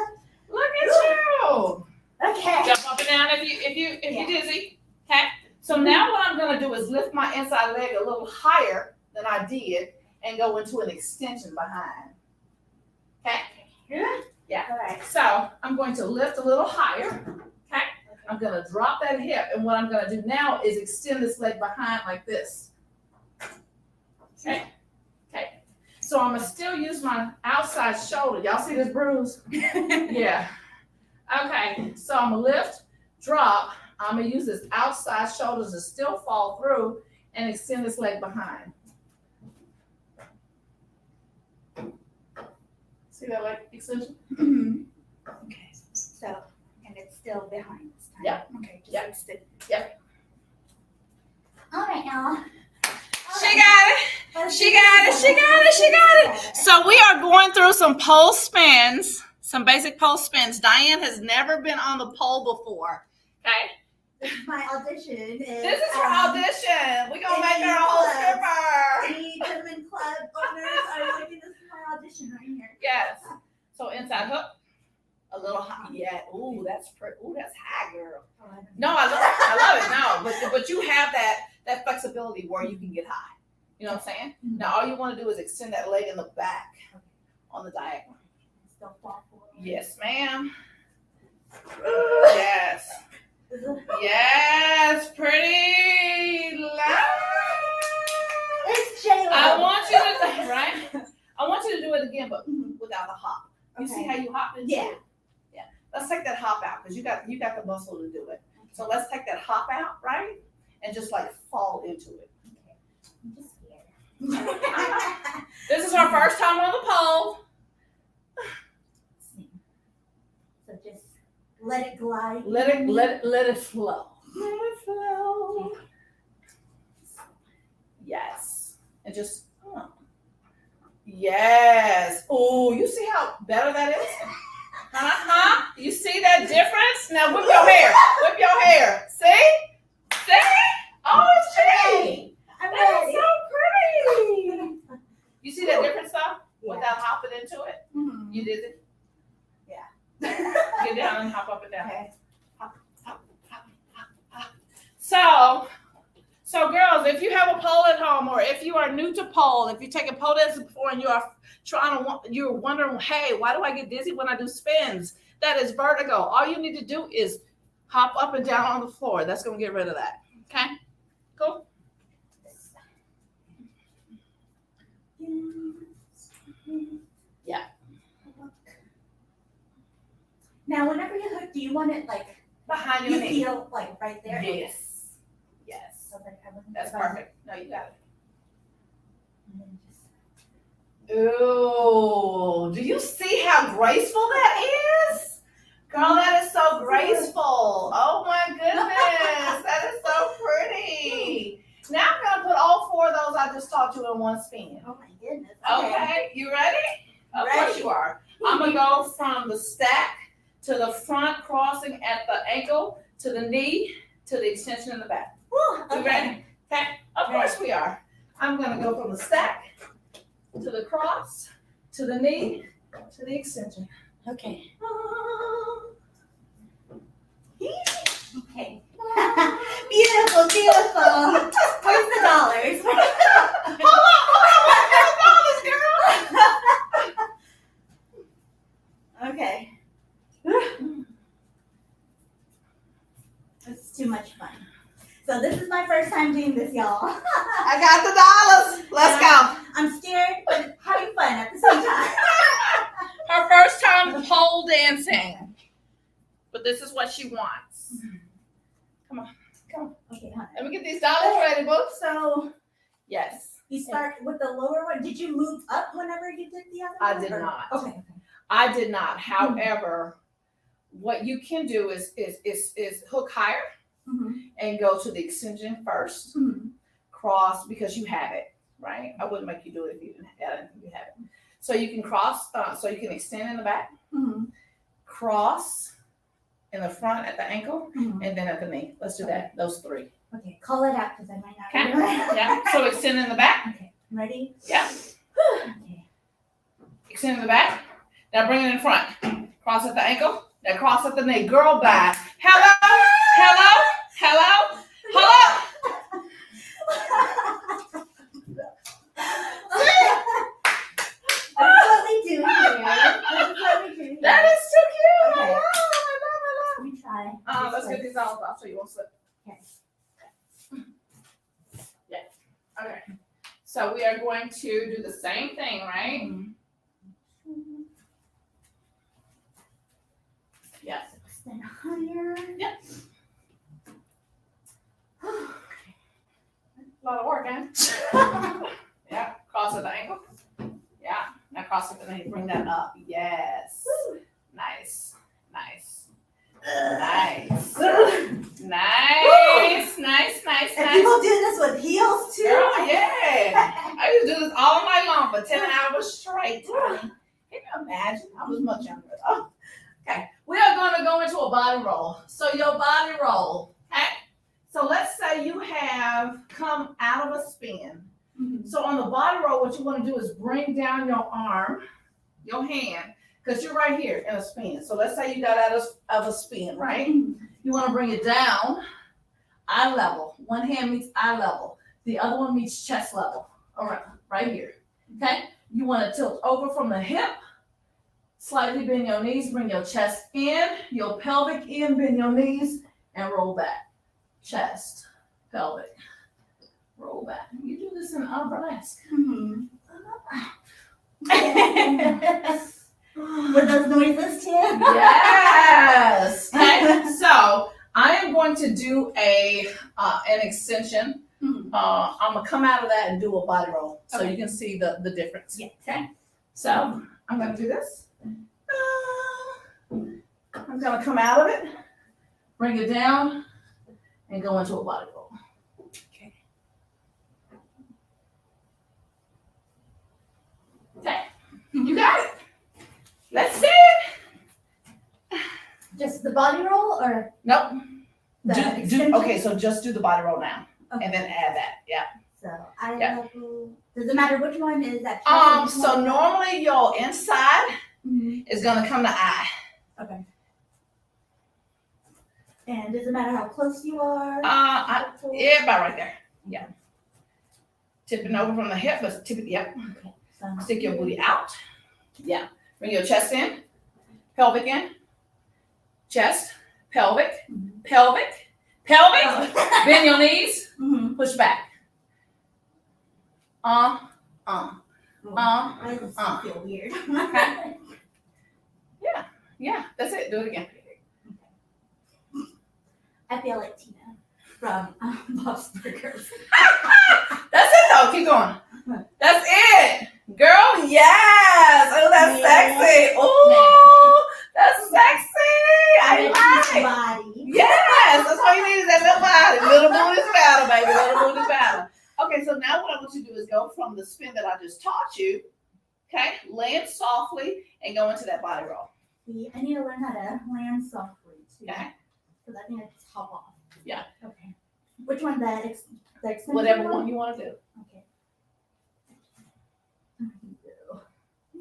Look at you. Okay. Jump up and down if you're dizzy. Okay. So now what I'm gonna do is lift my inside leg a little higher than I did and go into an extension behind. Okay. Good. Yeah. All right. So I'm going to lift a little higher. Okay. I'm gonna drop that hip, and what I'm gonna do now is extend this leg behind like this. Okay. Okay. So I'm gonna still use my outside shoulder. Y'all see this bruise? Yeah. Okay. So I'm gonna lift, drop. I'm gonna use this outside shoulder to still fall through and extend this leg behind. See that leg extension? Okay. So, and it's still behind this time. Yeah. Okay. Just Yeah. extend. Yep. All right, now. She got it. She got it. She got it. She got it. So we are going through some pole spins, some basic pole spins. Diane has never been on the pole before. Okay. This is my audition. This is her audition. We're gonna make her a whole stripper. Any gentlemen club owners are looking. This is my audition right here. Yes. So inside hook, a little high. Yeah. Ooh, that's pretty. Ooh, that's high, girl. No, I love it. I love it. No, but you have that flexibility where you can get high. You know what I'm saying? Now all you want to do is extend that leg in the back on the diagonal. Still fall forward. Yes, ma'am. Yes. Yes, pretty loud. It's J-Lo. I want you to right. I want you to do it again, but without the hop. You see how you hop into it? Yeah. Let's take that hop out because you got the muscle to do it. So let's take that hop out, right? And just like fall into it. I'm just scared. This is our first time on the pole. So just let it glide. Let it flow. Let it flow. Yes. And just yes. Oh, you see how better that is? You see that difference? Now whip your hair. Whip your hair. See? See? Oh, it's pretty. I'm That's ready. so pretty. You see that difference though? Yeah. Without hopping into it? Mhm. You did it? Yeah. Get down and hop up and down. Okay. Hop, hop, hop, hop, hop. So girls, if you have a pole at home, or if you are new to pole, if you're taking pole dancing before and you're wondering, hey, why do I get dizzy when I do spins? That is vertigo. All you need to do is hop up and down on the floor. That's gonna get rid of that. Okay? Cool? Yeah. Now, whenever you hook, do you want it like Behind you your knee. feel like right there? Yes. Yes. So like I wasn't- That's perfect. No, you got it. And then just- Ooh, do you see how graceful that is? Girl, that is so graceful. Oh my goodness, that is so pretty. Now I'm gonna put all four of those I just taught you in one spin. Oh my goodness. Okay, you ready? Of course Ready. you are. I'm gonna go from the stack to the front, crossing at the ankle, to the knee, to the extension in the back. Woo, You okay. ready? Okay, of course we are. I'm gonna go from the stack to the cross, to the knee, to the extension. Okay. Okay. Beautiful, beautiful. Where's the dollars? Hold on, Okay. This is too much fun. So this is my first time doing this, y'all. I got the dollars. Let's go. I'm scared, but having fun at the same time. Her first time pole dancing. But this is what she wants. Come on. Okay, honey. Let me get these dollars ready, boo. So Yes. you start with the lower one. Did you move up whenever you did the other I one? did or- not. Okay. I did not. However, what you can do is hook higher Mm-hmm. and go to the extension first. Mm-hmm. Cross because you have it, right? I wouldn't make you do it if you didn't have it. You have it. So you can cross, so you can extend in the back, Mm-hmm. cross in the front at the ankle, Mm-hmm. and then at the knee. Let's do that. Those three. Okay, call it out because I might not. Okay. remember. Yeah. So extend in the back. Okay, ready? Yeah. Okay. Extend in the back. Now bring it in front. Cross at the ankle. Now cross at the knee. Girl back. Hello. Hello. Hello. Hello. That's what we do here. That's what we do here. That is too cute. Okay. I love Let me try. it. Let's get these all off so you won't slip. Okay. Okay. So we are going to do the same thing, right? Mhm. Yes. Then higher. Yep. A lot of work, eh? Yeah. Cross at the ankle. Yeah. Now cross at the knee. Bring that up. Yes. Nice. Nice. Nice. Nice. Nice. Nice. And Nice. people do this with heels too. Girl, yeah. I used to do this all night long for 10 hours straight. Can you imagine? I was much younger though. Okay. We are going to go into a body roll. So your body roll. Okay. So let's say you have come out of a spin. Mhm. So on the body roll, what you want to do is bring down your arm, your hand, because you're right here in a spin. So let's say you got out of a spin, right? You want to bring it down, eye level. One hand meets eye level. The other one meets chest level. All right, right here. Okay? You want to tilt over from the hip, slightly bend your knees, bring your chest in, your pelvic in, bend your knees, and roll back. Chest, pelvic, roll back. You do this in burlesque. Mhm. With those noises too. Yes. Okay. So I am going to do an extension. Mhm. I'm gonna come out of that and do a body roll so Okay. you can see the difference. Yeah. Okay. So I'm gonna do this. I'm gonna come out of it, bring it down, and go into a body roll. Okay. Okay. You got it. Let's see it. Just the body roll or Nope. the Do, okay, so just do the body roll now, Okay. and then add that. Yeah. So I Yeah. level. Does it matter which one is that? So normally your inside Mhm. is gonna come to eye. Okay. And does it matter how close you are? Yeah, about right there. Yeah. Tipping over from the hip, but tip it. Yep. Okay. So Stick your booty out. Yeah. Bring your chest in, pelvic in, chest, pelvic, Mhm. pelvic, pelvic. Bend your knees. Mhm. Push back. I just Uh. feel weird. Yeah, that's it. Do it again. I feel like Tina from Bob's Burgers. That's it though. Keep going. That's it. Girl, yes. Oh, that's Yeah. sexy. Oh, that's sexy. I like. Body. Yes, that's all you need is that little body. Little booty's battle, baby. Little booty's battle. Okay, so now what I want you to do is go from the spin that I just taught you. Okay, land softly and go into that body roll. See, I need to learn how to land softly too. Okay. Because I think it's hop off. Yeah. Okay. Which one? The extension Whatever one? one you want to do. Okay.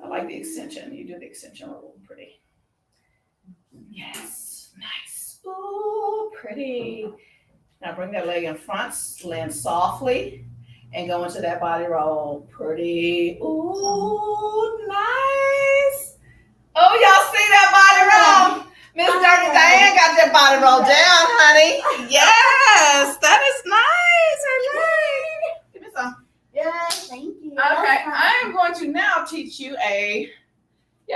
I like the extension. You do the extension roll pretty. Yes, nice. Ooh, pretty. Now bring that leg in front, land softly, and go into that body roll. Pretty. Ooh, nice. Oh, y'all see that body roll? Miss Dirty Diane got that body roll down, honey. Yes, that is nice. I like. Give me some. Yes, thank you. Okay, I am going to now teach you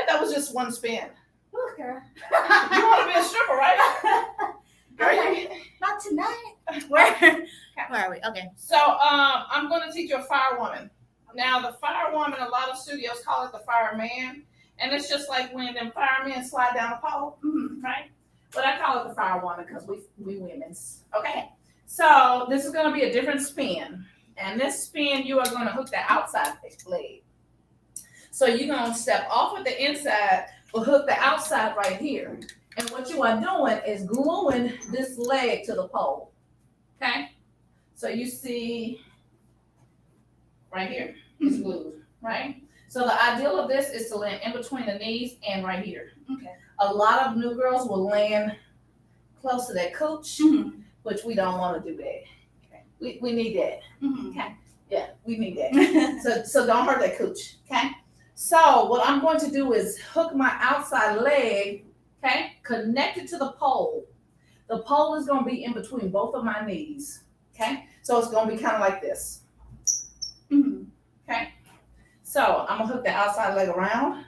that was just one spin. Look, girl. You want to be a stripper, right? Girl, Okay. Not tonight. Where are we? Okay. So I'm going to teach you a firewoman. Now the firewoman, a lot of studios call it the fireman, and it's just like when them firemen slide down a pole, right? But I call it the firewoman because we women's. Okay. So this is going to be a different spin, and this spin you are going to hook the outside leg. So you're going to step off with the inside, but hook the outside right here. And what you are doing is gluing this leg to the pole. Okay? So you see right here, it's glued, right? So the ideal of this is to land in between the knees and right here. Okay. A lot of new girls will land close to that cooch, which we don't want to do that. Okay. We need that. Okay. Yeah, we need that. So don't hurt that cooch. Okay. So what I'm going to do is hook my outside leg, okay, connected to the pole. The pole is going to be in between both of my knees, okay? So it's going to be kind of like this, okay? So I'm going to hook the outside leg around.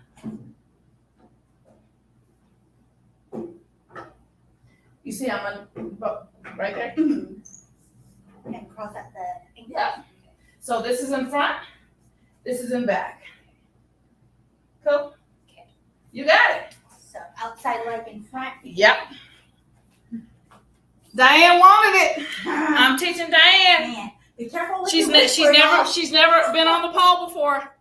You see I'm right there? And cross at the ankle. Yeah. So this is in front, this is in back. Cool? Okay. You got it. So outside leg in front. Yep. Diane wanted it. I'm teaching Diane. Man, be careful with She's the whip for now. she's never been on the pole before.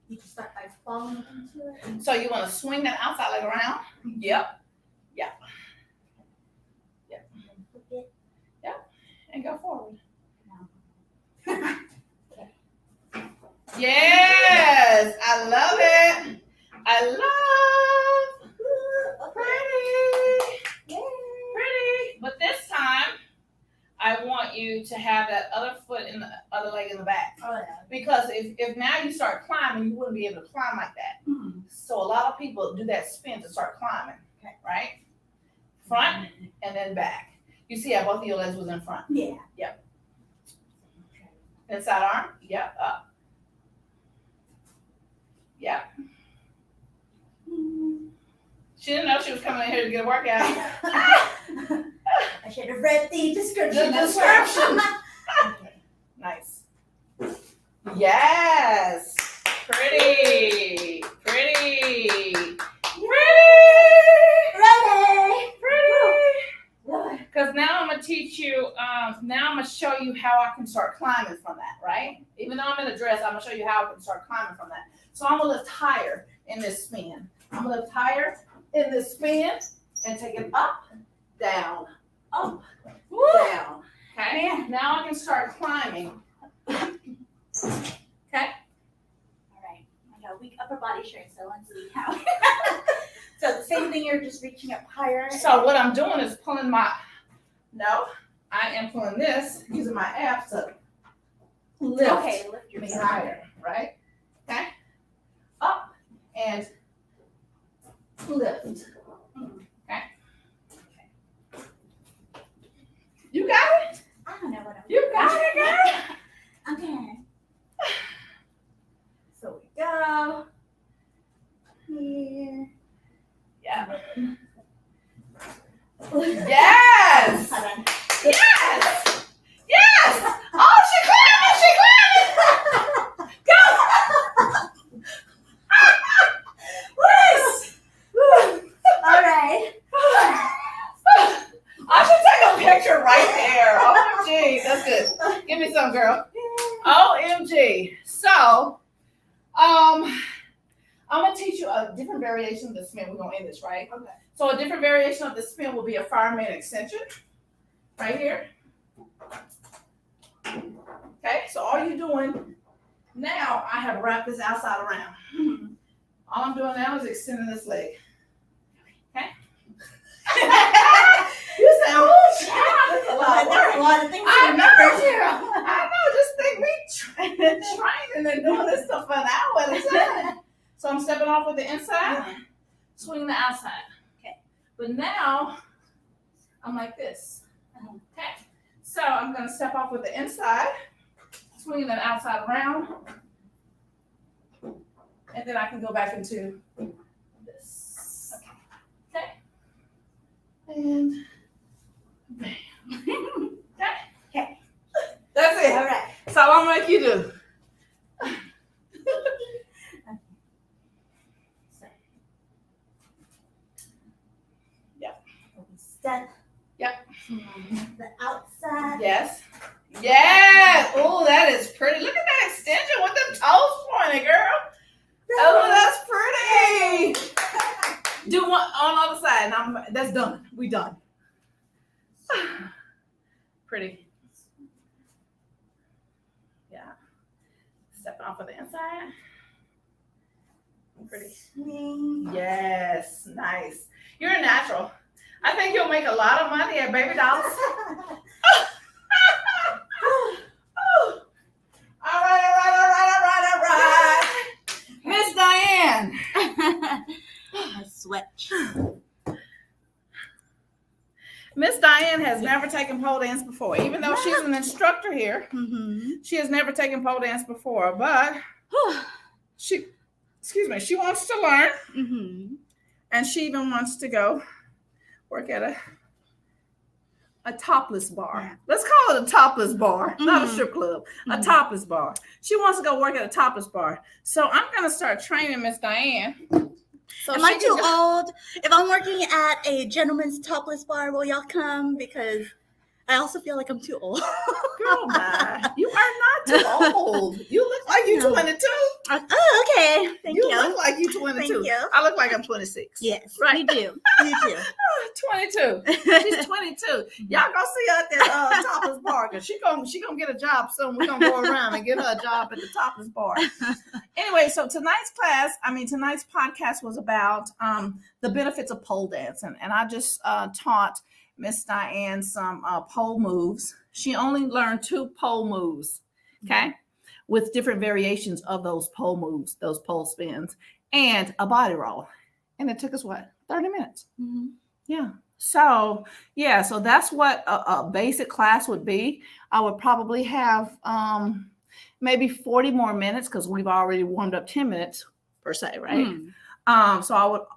You can start by falling into it. So you want to swing that outside leg around. Yep. Flip it. And go forward. Okay. Yes, I love it. I love pretty. Pretty. But this time, I want you to have that other foot and the other leg in the back. Oh, yeah. Because if now you start climbing, you wouldn't be able to climb like that. So a lot of people do that spin to start climbing, right? Front and then back. You see how both of your legs was in front. Yeah. Inside arm, yep, up. Yep. She didn't know she was coming in here to get a workout. I should have read the description. The description. Nice. Yes. Pretty. Pretty. Because now I'm going to teach you, now I'm going to show you how I can start climbing from that, right? Even though I'm in a dress, I'm going to show you how I can start climbing from that. So I'm going to lift higher in this spin. I'm going to lift higher in this spin and take it up, down, up, down. Okay? Man. Now I can start climbing. Okay? All right. I got a weak upper body strength, so let's see how. So the same thing, you're just reaching up higher. So what I'm doing is pulling I am pulling this, using my abs to lift. Okay, lift your Me feet higher, right? Okay? Up and lift. Okay? You got it? I don't know what I'm You got it, girl? Okay. So we go. Here. Yeah. Yes! Hold on. Yes! Yes! Oh, she climbing! She climbing! Go! Yes! All right. I should take a picture right there. OMG, that's good. Give me some, girl. OMG. So, I'm gonna teach you a different variation of the spin. We're gonna end this, right? Okay. So a different variation of the spin will be a fireman extension, right here. Okay, so all you're doing now, I have wrapped this outside around. All I'm doing now is extending this leg. Okay. You said, oh, child, that's a lot of There's work. a lot of things to I remember. know, just think me training and doing this stuff for an hour at a time. So I'm stepping off with the inside, swing the outside. Okay. But now I'm like this. Okay. So I'm going to step off with the inside, swing that outside around, and then I can go back into this. Okay. And bam. Okay. That's it. All right. So I'm gonna make you do. Step. Yep. The outside. Yes. Yes. Oh, that is pretty. Look at that extension with the toes pointed, girl. Oh, that's pretty. Do one on the other side. And that's done. We done. Pretty. Yeah. Stepping off of the inside. Pretty. Swing. Yes. Nice. You're a natural. I think you'll make a lot of money at Baby Dolls. All right. Miss Diane. I sweat. Miss Diane has never taken pole dance before. Even though she's an instructor here, she has never taken pole dance before. But she wants to learn. And she even wants to go work at a topless bar. Yeah. Let's call it a topless bar, not a strip club, a topless bar. She wants to go work at a topless bar. So I'm going to start training Miss Diane. So Am I too old? If I'm working at a gentleman's topless bar, will y'all come? Because I also feel like I'm too old. Girl, bye. You are not too old. You look like you're 22. Oh, okay. Thank you. You look like you're 22. Thank you. I look like I'm 26. Yes, Right. you do. You do. 22. She's 22. Y'all go see her at that topless bar because she gonna get a job soon. We're gonna go around and get her a job at the topless bar. Anyway, so tonight's podcast was about the benefits of pole dancing, and I just taught Miss Diane some pole moves. She only learned 2 pole moves, okay, with different variations of those pole moves, those pole spins, and a body roll. And it took us, 30 minutes? Yeah. So that's what a basic class would be. I would probably have maybe 40 more minutes because we've already warmed up 10 minutes per se, right? So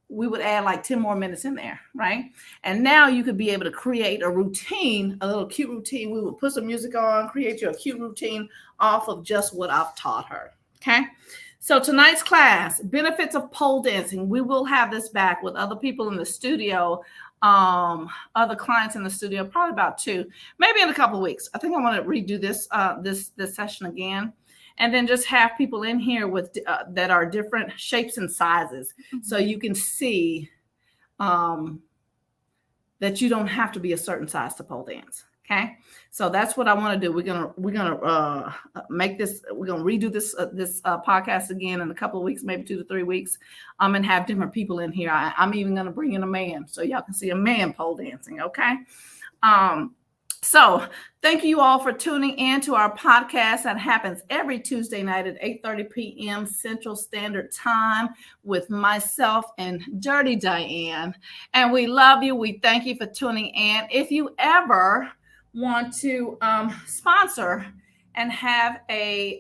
we would add like 10 more minutes in there, right? And now you could be able to create a routine, a little cute routine. We would put some music on, create you a cute routine off of just what I've taught her, okay? So tonight's class, benefits of pole dancing. We will have this back with other people in the studio, other clients in the studio, probably about 2, maybe in a couple of weeks. I think I want to redo this this session again. And then just have people in here with that are different shapes and sizes, so you can see that you don't have to be a certain size to pole dance. Okay, so that's what I want to do. We're gonna make this. We're gonna redo this podcast again in a couple of weeks, maybe 2 to 3 weeks, and have different people in here. I'm even gonna bring in a man so y'all can see a man pole dancing. Okay. So thank you all for tuning in to our podcast that happens every Tuesday night at 8:30 p.m. Central Standard Time with myself and Dirty Diane. And we love you. We thank you for tuning in. If you ever want to sponsor and have a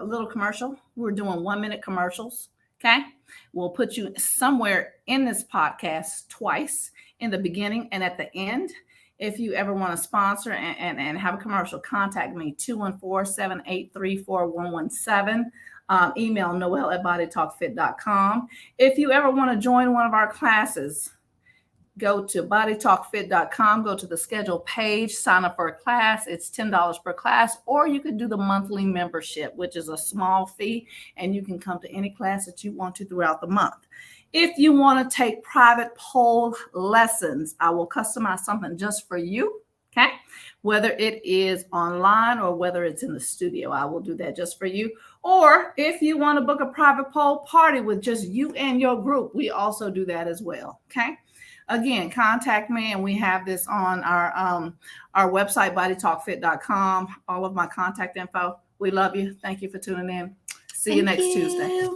little commercial, we're doing 1-minute commercials. Okay. We'll put you somewhere in this podcast twice, in the beginning and at the end. If you ever want to sponsor and have a commercial, contact me, 214-783-4117. Email noelle@bodytalkfit.com. If you ever want to join one of our classes, go to bodytalkfit.com, go to the schedule page, sign up for a class. It's $10 per class, or you could do the monthly membership, which is a small fee, and you can come to any class that you want to throughout the month. If you want to take private pole lessons, I will customize something just for you. Okay. Whether it is online or whether it's in the studio, I will do that just for you. Or if you want to book a private pole party with just you and your group, we also do that as well. Okay. Again, contact me, and we have this on our website, bodytalkfit.com. All of my contact info. We love you. Thank you for tuning in. See you next Tuesday.